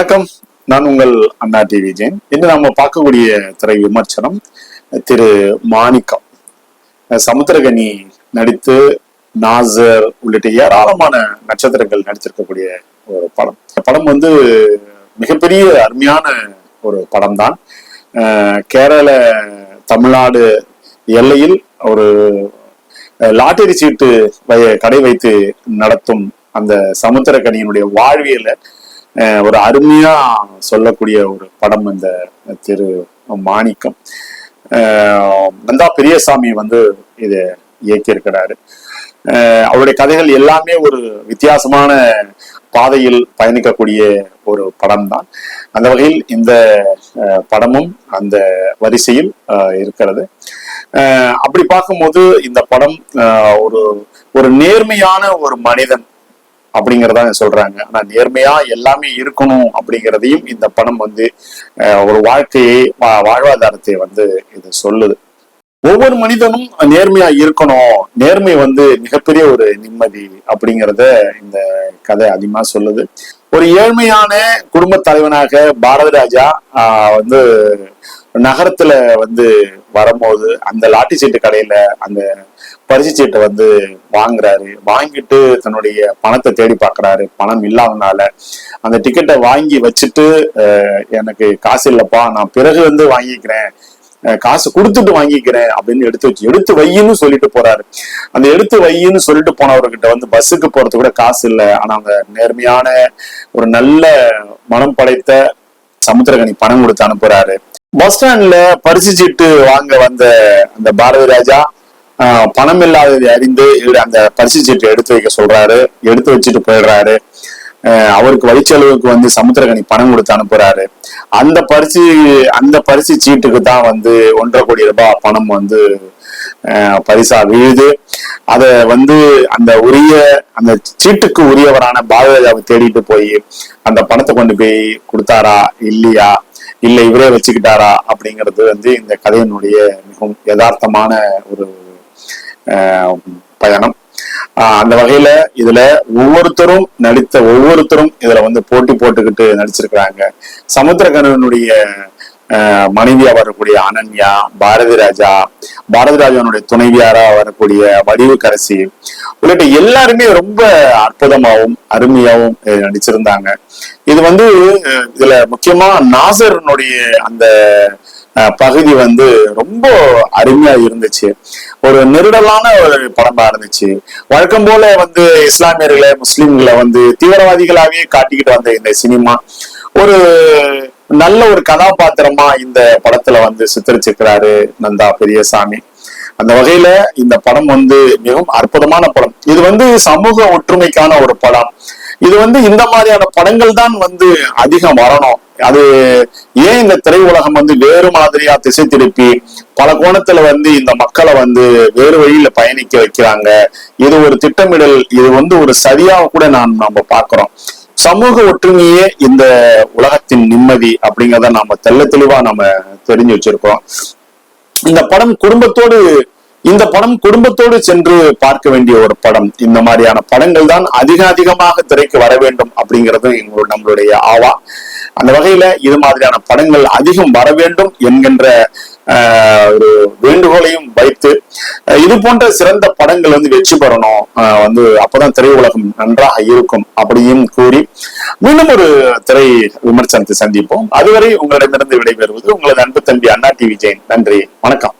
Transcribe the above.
வணக்கம். நான் உங்கள் அண்ணா டிவி ஜெயின். இன்று நம்ம பார்க்கக்கூடிய திரை விமர்சனம் திரு மாணிக்கம். சமுத்திரகனி நடித்து நாசர் உள்ளிட்ட ஏராளமான நட்சத்திரங்கள் நடித்திருக்கக்கூடிய ஒரு படம். படம் மிகப்பெரிய அருமையான ஒரு படம் தான். கேரள தமிழ்நாடு எல்லையில் ஒரு லாட்டரி சீட்டு கடை வைத்து நடத்தும் அந்த சமுத்திரகனியினுடைய வாழ்வியலை ஒரு அருமையா சொல்லக்கூடிய ஒரு படம் இந்த திரு மாணிக்கம். நந்தா பெரியசாமி இதை இயக்கியிருக்கிறாரு. அவருடைய கதைகள் எல்லாமே ஒரு வித்தியாசமான பாதையில் பயணிக்கக்கூடிய ஒரு படம் தான். அந்த வகையில் இந்த படமும் அந்த வரிசையில் இருக்கிறது. அப்படி பார்க்கும்போது இந்த படம் ஒரு நேர்மையான ஒரு மனிதன் அப்படிங்கிறதா சொல்றாங்க. ஆனா நேர்மையா எல்லாமே இருக்கணும் அப்படிங்கிறதையும் இந்த படம் ஒரு வாழ்க்கையை வாழ்வாதாரத்தை இது சொல்லுது. ஒவ்வொரு மனிதனும் நேர்மையா இருக்கணும். நேர்மை மிகப்பெரிய ஒரு நிம்மதி அப்படிங்கிறத இந்த கதை அதிகமா சொல்லுது. ஒரு ஏழ்மையான குடும்ப தலைவனாக பாரதி ராஜா நகரத்துல வரும்போது அந்த லாட்டி சீட்டு கடையில அந்த பரிசு சீட்டை வாங்குறாரு. வாங்கிட்டு தன்னுடைய பணத்தை தேடி பார்க்கறாரு. பணம் இல்லாதனால அந்த டிக்கெட்டை வாங்கி வச்சுட்டு எனக்கு காசு இல்லப்பா, நான் பிறகு வாங்கிக்கிறேன், காசு கொடுத்துட்டு வாங்கிக்கிறேன் அப்படின்னு எடுத்து வையின்னு சொல்லிட்டு போறாரு. அந்த எடுத்து வையின்னு சொல்லிட்டு போனவர்கிட்ட பஸ்ஸுக்கு போறது கூட காசு இல்லை. ஆனா அந்த நேர்மையான ஒரு நல்ல மனம் படைத்த சமுத்திரகனி பணம் கொடுத்து அனுப்புறாரு. பஸ் ஸ்டாண்ட்ல பரிசு சீட்டு வாங்க வந்த அந்த பாரதி ராஜா பணம் இல்லாததை அறிந்து அந்த பரிசு சீட்டை எடுத்து வைக்க சொல்றாரு. எடுத்து வச்சுட்டு போயிடுறாரு. அவருக்கு வழிச்செலவுக்கு சமுத்திரகனி பணம் கொடுத்து அனுப்புறாரு. அந்த பரிசு சீட்டுக்கு தான் 1.5 கோடி ரூபாய் பணம் பரிசா விழுது. அத அந்த சீட்டுக்கு உரியவரான பாரதிராஜாவை தேடிட்டு போய் அந்த பணத்தை கொண்டு போய் கொடுத்தாரா இல்லையா, இல்ல இவரே வச்சுக்கிட்டாரா அப்படிங்கிறது இந்த கதையினுடைய மிகவும் யதார்த்தமான ஒரு பயணம். அந்த வகையில இதுல ஒவ்வொருத்தரும் இதுல போட்டி போட்டுக்கிட்டு நடிச்சிருக்கிறாங்க. சமுத்திரகனியினுடைய மனைவியா வரக்கூடிய அனன்யா, பாரதி ராஜாவுடைய துணைவியாரா வரக்கூடிய வடிவுக்கரசி உள்ளிட்ட எல்லாருமே ரொம்ப அற்புதமாகவும் அருமையாவும் நடிச்சிருந்தாங்க. இது இதுல முக்கியமா நாசருடைய அந்த பகுதி ரொம்ப அருமையா இருந்துச்சு. ஒரு நெருடலான ஒரு படமா இருந்துச்சு. வழக்கம் போல இஸ்லாமியர்களை முஸ்லிம்களை தீவிரவாதிகளாவே காட்டிக்கிட்டு வந்த இந்த சினிமா ஒரு நல்ல ஒரு கதாபாத்திரமா இந்த படத்துல சித்தரிச்சிருக்கிறாரு நந்தா பெரியசாமி. அந்த வகையில இந்த படம் மிகவும் அற்புதமான படம். இது சமூக ஒற்றுமைக்கான ஒரு படம். இது இந்த மாதிரியான படங்கள் தான் அதிகம் வரணும். அது ஏன் இந்த திரையுலகம் வேறு மாதிரியா திசை திருப்பி பல கோணத்துல இந்த மக்களை வேறு வழியில பயணிக்க வைக்கிறாங்க. இது ஒரு திட்டமிடல். இது ஒரு சரியாக கூட நம்ம பார்க்கிறோம். சமூக ஒற்றுமையே இந்த உலகத்தின் நிம்மதி அப்படிங்கிறத நாம தெளிவா நம்ம தெரிஞ்சு வச்சிருக்கோம். இந்த படம் குடும்பத்தோடு சென்று பார்க்க வேண்டிய ஒரு படம். இந்த மாதிரியான படங்கள் தான் அதிகமாக திரைக்கு வர வேண்டும் அப்படிங்கிறது நம்மளுடைய ஆவா. அந்த வகையில இது மாதிரியான படங்கள் அதிகம் வர வேண்டும் என்கின்ற ஒரு வேண்டுகோளையும் வைத்து இது போன்ற சிறந்த படங்கள் வெற்றி பெறணும், அப்பதான் திரையுலகம் நன்றாக இருக்கும் அப்படியும் கூறி மீண்டும் ஒரு திரை விமர்சனத்தை சந்திப்போம். அதுவரை உங்களிடமிருந்து விடைபெறுவது உங்களது அன்பு தம்பி அண்ணா டிவி ஜெயின். நன்றி, வணக்கம்.